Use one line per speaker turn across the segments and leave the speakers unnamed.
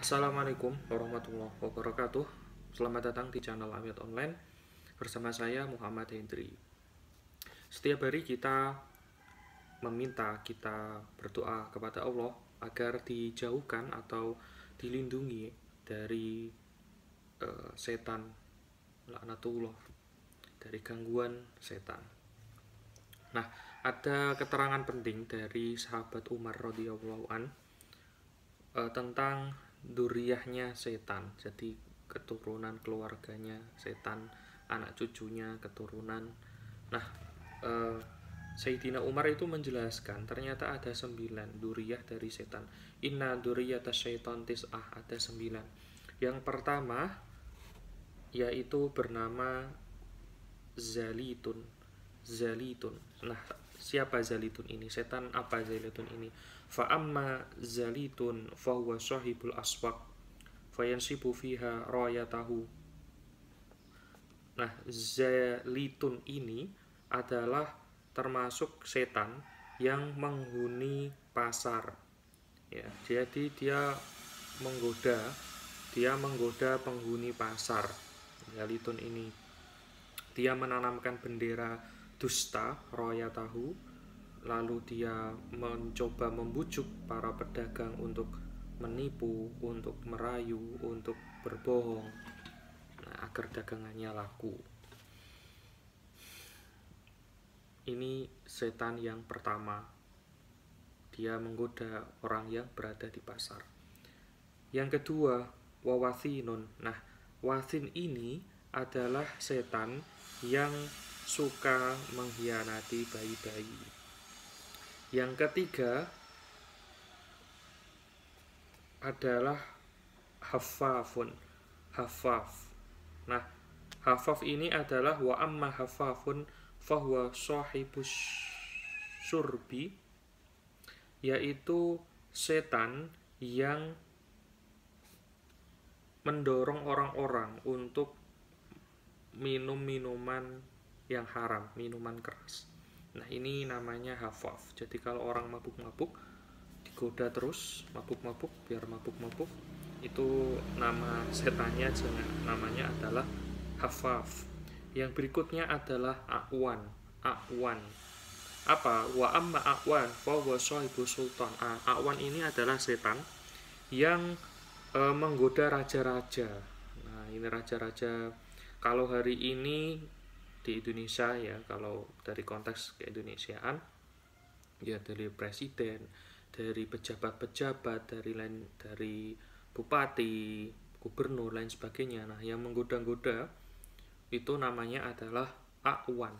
Assalamualaikum warahmatullahi wabarakatuh. Selamat datang di channel Amiyat Online bersama saya Muhammad Hendri. Setiap hari kita berdoa kepada Allah agar dijauhkan atau dilindungi dari setan laknatullah, dari gangguan setan. Nah, ada keterangan penting dari sahabat Umar radhiyallahu an tentang duriyahnya setan, jadi keturunan keluarganya setan, anak cucunya keturunan. Nah, Sayyidina Umar itu menjelaskan ternyata ada 9 duriyah dari setan. Inna duriyata syaitan tis'ah, ada 9. Yang pertama yaitu bernama Zalitun. Zalitun. Nah, siapa Zalitun ini? Setan apa Zalitun ini? Fa amma Zalitun fa huwa sahibul aswaq fayansibu fiha rayatahu. Nah, Zalitun ini adalah termasuk setan yang menghuni pasar. Ya, jadi dia menggoda penghuni pasar. Zalitun ini dia menanamkan bendera dusta royatahu, lalu dia mencoba membujuk para pedagang untuk menipu, untuk merayu, untuk berbohong, nah, agar dagangannya laku. Ini setan yang pertama, dia menggoda orang yang berada di pasar. Yang kedua, wawathinun. Nah, wathin ini adalah setan yang suka mengkhianati bayi-bayi. Yang ketiga adalah hafafun. Hafaf. Nah, hafaf ini adalah wa amma hafafun fahuwa sahibus surbi, yaitu setan yang mendorong orang-orang untuk minum minuman yang haram, minuman keras. Nah, ini namanya hafaf. Jadi kalau orang mabuk-mabuk digoda terus, mabuk-mabuk, biar mabuk-mabuk, itu nama setannya namanya adalah hafaf. Yang berikutnya adalah a'wan. A'wan apa? Wa amma a'wan fa huwa sahibu sultan. A'wan ini adalah setan yang menggoda raja-raja. Nah, ini raja-raja. Kalau hari ini di Indonesia ya, kalau dari konteks keindonesiaan ya, dari presiden, dari pejabat-pejabat, dari bupati, gubernur, lain sebagainya. Nah, yang menggoda-goda itu namanya adalah a'wan,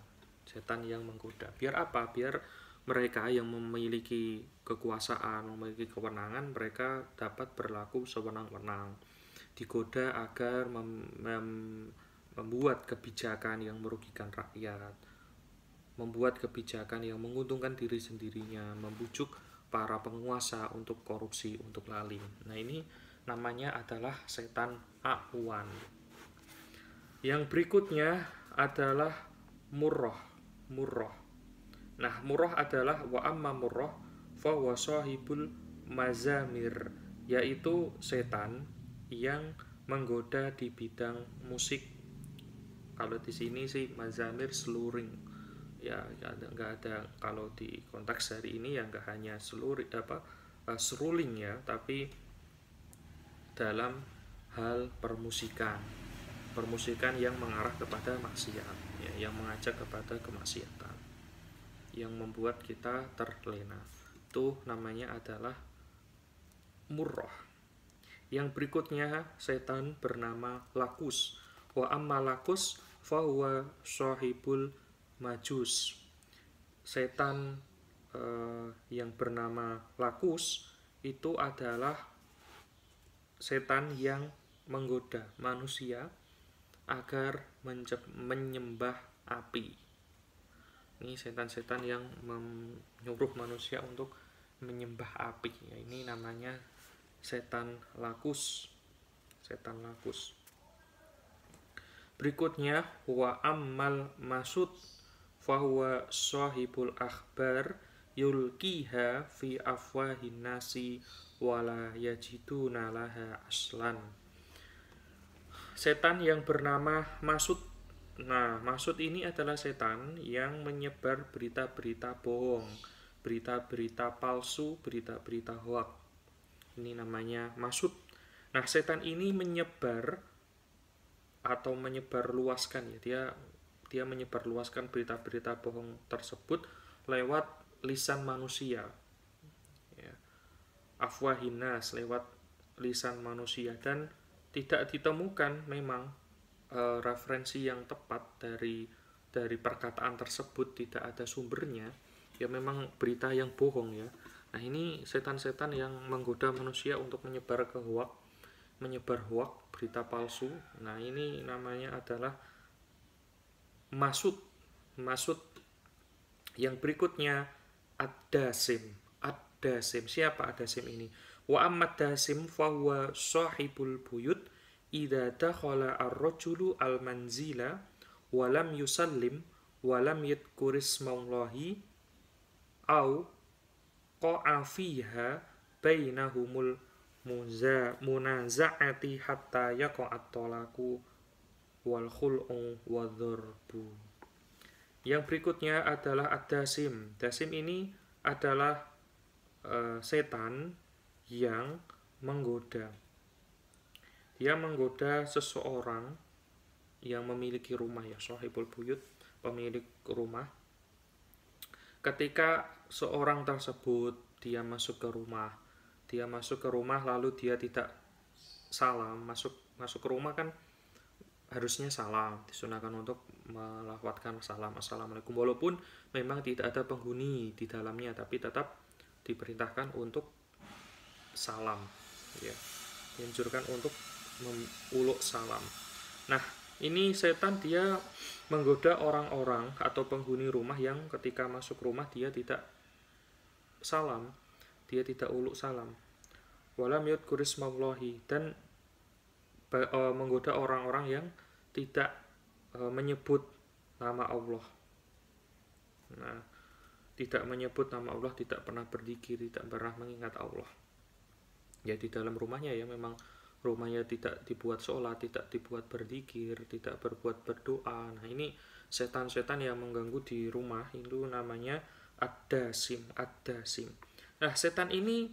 setan yang menggoda. Biar apa? Biar mereka yang memiliki kekuasaan, memiliki kewenangan, mereka dapat berlaku sewenang-wenang, digoda agar membuat kebijakan yang merugikan rakyat, membuat kebijakan yang menguntungkan diri sendirinya, membujuk para penguasa untuk korupsi, untuk lalim. Nah, ini namanya adalah setan a'wan. Yang berikutnya adalah murrah. Murrah. Nah, murrah adalah wa amma murrah fa huwa sahibul mazamir, yaitu setan yang menggoda di bidang musik. Kalau di sini sih mazamir seluring. Ya, nggak ada. Kalau di konteks hari ini ya nggak hanya seruling ya, tapi dalam hal permusikan yang mengarah kepada maksiat ya, yang mengajak kepada kemaksiatan, yang membuat kita terlena, itu namanya adalah murrah. Yang berikutnya setan bernama lakus. Wa amma lakus fahuwa sahibul majus. Setan yang bernama lakus itu adalah setan yang menggoda manusia agar menyembah api. Ini setan-setan yang menyuruh manusia untuk menyembah api. Ya, ini namanya setan lakus. Setan lakus. Berikutnya wa ammal masud fahuwa sahibul akhbar yulkiha fi afwahin nasi wala yajiduna laha aslan. Setan yang bernama Masud. Nah, Masud ini adalah setan yang menyebar berita-berita bohong, berita-berita palsu, berita-berita hoak. Ini namanya Masud. Nah, setan ini menyebar atau menyebar luaskan ya. Dia menyebar luaskan berita-berita bohong tersebut lewat lisan manusia. Ya. Afwahinas, lewat lisan manusia, dan tidak ditemukan memang referensi yang tepat dari perkataan tersebut, tidak ada sumbernya. Ya memang berita yang bohong ya. Nah, ini setan-setan yang menggoda manusia untuk menyebar hoak, berita palsu. Nah, ini namanya adalah Masud. Yang berikutnya Ad-Dasim. Siapa Ad-Dasim ini? Wa ammad dasim fahuwa sahibul buyut idza dakhala ar-rajulu al-manzila wa lam yusallim wa lam yadhkur ismallahi au qa'a fiha bainahumul munaza'ati hatta yaqa'at talaqu wal khul'u wadh-dharbu. Yang berikutnya adalah Ad-Dasim. Dasim ini adalah setan yang menggoda. Dia menggoda seseorang yang memiliki rumah ya, sahibul buyut, pemilik rumah. Ketika seorang tersebut dia masuk ke rumah lalu dia tidak salam, masuk ke rumah kan harusnya salam, disunahkan untuk melafadzkan salam, assalamualaikum, walaupun memang tidak ada penghuni di dalamnya, tapi tetap diperintahkan untuk salam ya, dianjurkan untuk menguluk salam. Nah, ini setan dia menggoda orang-orang atau penghuni rumah yang ketika masuk rumah dia tidak salam, dia tidak uluk salam. Walam yadhkur ismallahi, dan menggoda orang-orang yang tidak menyebut nama Allah. Nah, tidak menyebut nama Allah, tidak pernah berzikir, tidak pernah mengingat Allah. Ya di dalam rumahnya ya, memang rumahnya tidak dibuat sholat, tidak dibuat berzikir, tidak berbuat berdoa. Nah, ini setan-setan yang mengganggu di rumah, itu namanya Ad-Dasim. Nah, setan ini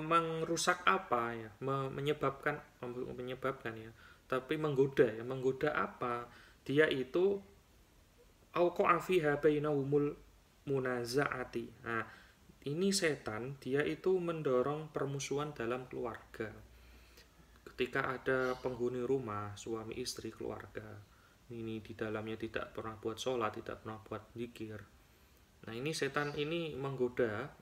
merusak apa ya? Menyebabkan ya, tapi menggoda apa? Dia itu auqa fiha bainahumul munaza'ati. Nah, ini setan dia itu mendorong permusuhan dalam keluarga. Ketika ada penghuni rumah, suami istri, keluarga, ini di dalamnya tidak pernah buat sholat, tidak pernah buat zikir. Nah, ini setan ini menggoda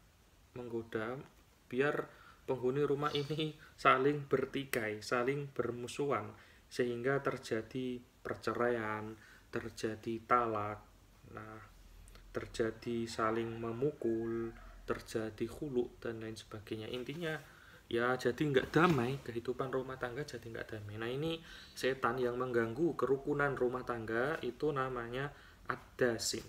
biar penghuni rumah ini saling bertikai, saling bermusuhan, sehingga terjadi perceraian, terjadi talak, nah, terjadi saling memukul, terjadi khulu dan lain sebagainya. Intinya ya jadi nggak damai, kehidupan rumah tangga jadi nggak damai. Nah, ini setan yang mengganggu kerukunan rumah tangga, itu namanya Ad-Dasim.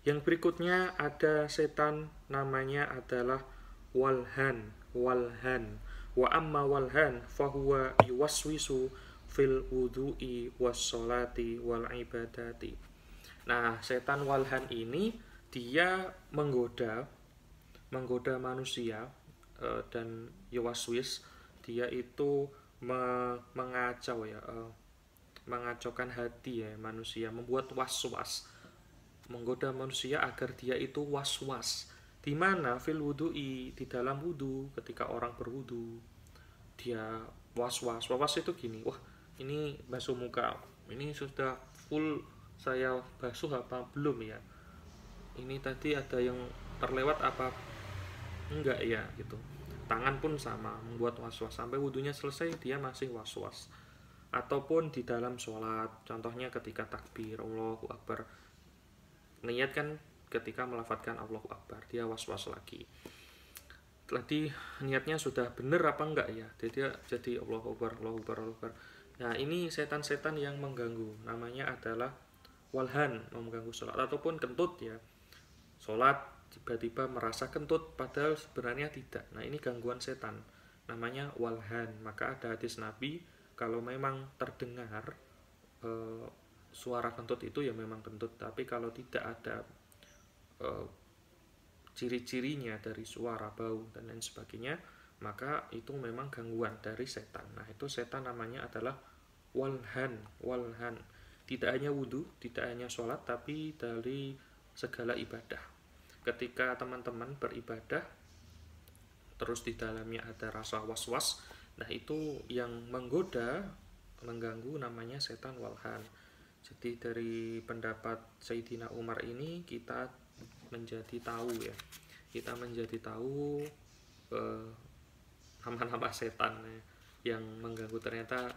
Yang berikutnya ada setan namanya adalah Walhan. Wa amma walhan fahuwa yuwaswisu fil wudu'i was sholati wal ibadati. Nah, setan walhan ini dia menggoda manusia, dan yuwaswis, dia itu mengacau ya, mengacaukan hati ya manusia, membuat was-was, menggoda manusia agar dia itu was-was. Di mana? Fil wudu'i, di dalam wudu, ketika orang berwudu dia was-was itu gini, wah ini basuh muka, ini sudah full saya basuh apa belum ya, ini tadi ada yang terlewat apa enggak ya gitu. Tangan pun sama, membuat was-was, sampai wudunya selesai dia masih was-was. Ataupun di dalam sholat, contohnya ketika takbir Allahu Akbar, niat kan ketika melafadzkan Allahu Akbar, dia was-was lagi. Tadi niatnya sudah benar apa enggak ya? Jadi Allahu Akbar. Nah, ini setan-setan yang mengganggu, namanya adalah walhan, mengganggu sholat. Ataupun kentut ya, sholat tiba-tiba merasa kentut padahal sebenarnya tidak. Nah, ini gangguan setan, namanya walhan. Maka ada hadis Nabi, kalau memang terdengar suara kentut itu ya memang kentut, tapi kalau tidak ada ciri-cirinya dari suara, bau, dan lain sebagainya, maka itu memang gangguan dari setan. Nah, itu setan namanya adalah walhan. Walhan tidak hanya wudhu, tidak hanya sholat, tapi dari segala ibadah. Ketika teman-teman beribadah terus di dalamnya ada rasa was-was, nah itu yang menggoda, mengganggu, namanya setan walhan. Jadi dari pendapat Sayyidina Umar ini kita menjadi tahu ya, kita menjadi tahu nama-nama setan yang mengganggu ternyata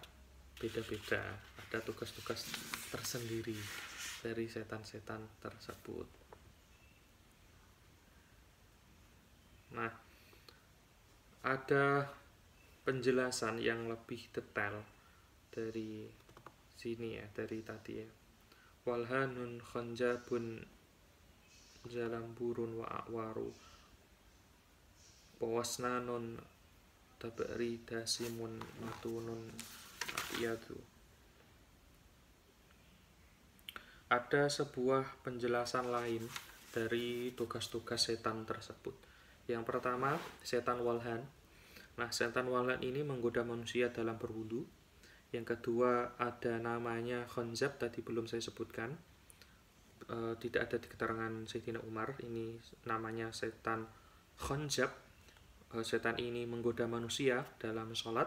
beda-beda, ada tugas-tugas tersendiri dari setan-setan tersebut. Nah, ada penjelasan yang lebih detail dari sini ya, dari tadi ya. Walhanun khanjabun zalamburun wa akwaru pawasnanun tabari dasimun matunun iyadu. Ada sebuah penjelasan lain dari tugas-tugas setan tersebut. Yang pertama, setan walhan. Nah, setan walhan ini menggoda manusia dalam berwudu. Yang kedua, ada namanya khanzab, tadi belum saya sebutkan. Tidak ada di keterangan Sayyidina Umar, ini namanya setan khanzab. Setan ini menggoda manusia dalam sholat.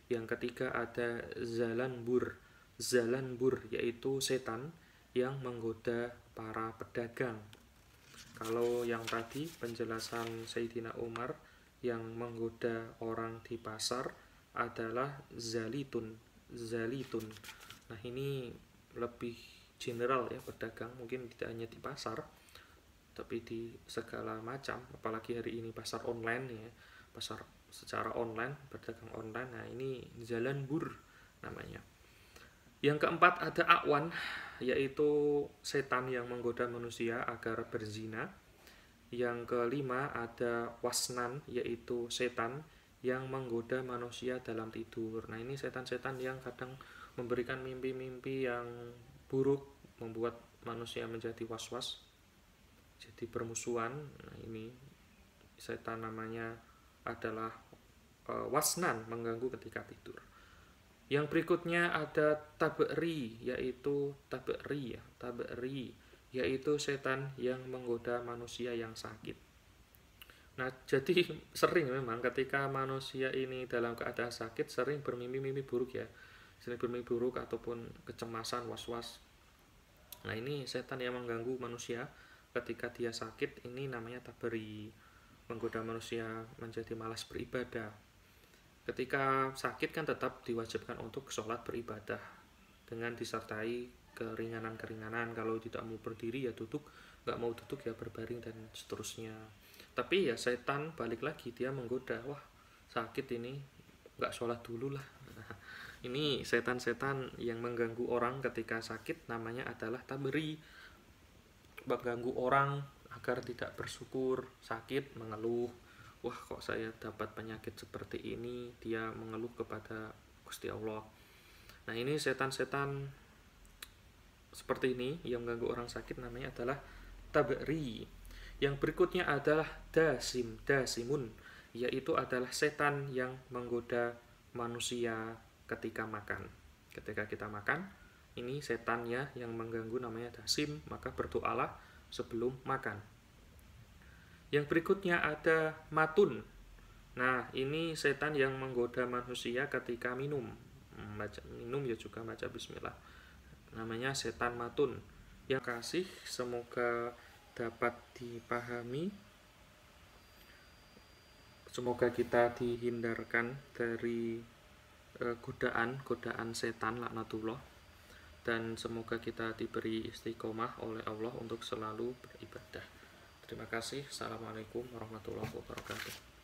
Yang ketiga ada zalanbur. Zalanbur yaitu setan yang menggoda para pedagang. Kalau yang tadi penjelasan Sayyidina Umar yang menggoda orang di pasar adalah zalitun. Zalitun. Nah, ini lebih general ya, pedagang mungkin tidak hanya di pasar tapi di segala macam, apalagi hari ini pasar online ya, pasar secara online, pedagang online. Nah, ini zalanbur namanya. Yang keempat ada akwan, yaitu setan yang menggoda manusia agar berzina. Yang kelima ada wasnan, yaitu setan yang menggoda manusia dalam tidur. Nah, ini setan-setan yang kadang memberikan mimpi-mimpi yang buruk, membuat manusia menjadi was-was, jadi bermusuhan. Nah, ini setan namanya adalah wasnan, mengganggu ketika tidur. Yang berikutnya ada tabri, yaitu yaitu setan yang menggoda manusia yang sakit. Nah, jadi sering memang ketika manusia ini dalam keadaan sakit sering bermimpi-mimpi buruk ya, sering bermimpi buruk ataupun kecemasan, was-was. Nah, ini setan yang mengganggu manusia ketika dia sakit, ini namanya tabri, menggoda manusia menjadi malas beribadah. Ketika sakit kan tetap diwajibkan untuk sholat beribadah dengan disertai keringanan-keringanan. Kalau tidak mau berdiri ya duduk, nggak mau duduk ya berbaring dan seterusnya. Tapi ya setan balik lagi, dia menggoda, wah sakit ini nggak sholat dulu lah. Ini setan-setan yang mengganggu orang ketika sakit, namanya adalah tabri, mengganggu orang agar tidak bersyukur, sakit mengeluh, wah kok saya dapat penyakit seperti ini, dia mengeluh kepada Gusti Allah. Nah, ini setan-setan seperti ini yang mengganggu orang sakit namanya adalah tabri. Yang berikutnya adalah dasimun, yaitu adalah setan yang menggoda manusia ketika makan. Ketika kita makan, ini setannya yang mengganggu namanya dasim, maka berdoalah sebelum makan. Yang berikutnya ada matun. Nah, ini setan yang menggoda manusia ketika minum. Minum ya juga baca bismillah. Namanya setan matun. Yang kasih, semoga dapat dipahami. Semoga kita dihindarkan dari godaan setan laknatullah, dan semoga kita diberi istiqomah oleh Allah untuk selalu beribadah. Terima kasih. Assalamualaikum warahmatullahi wabarakatuh.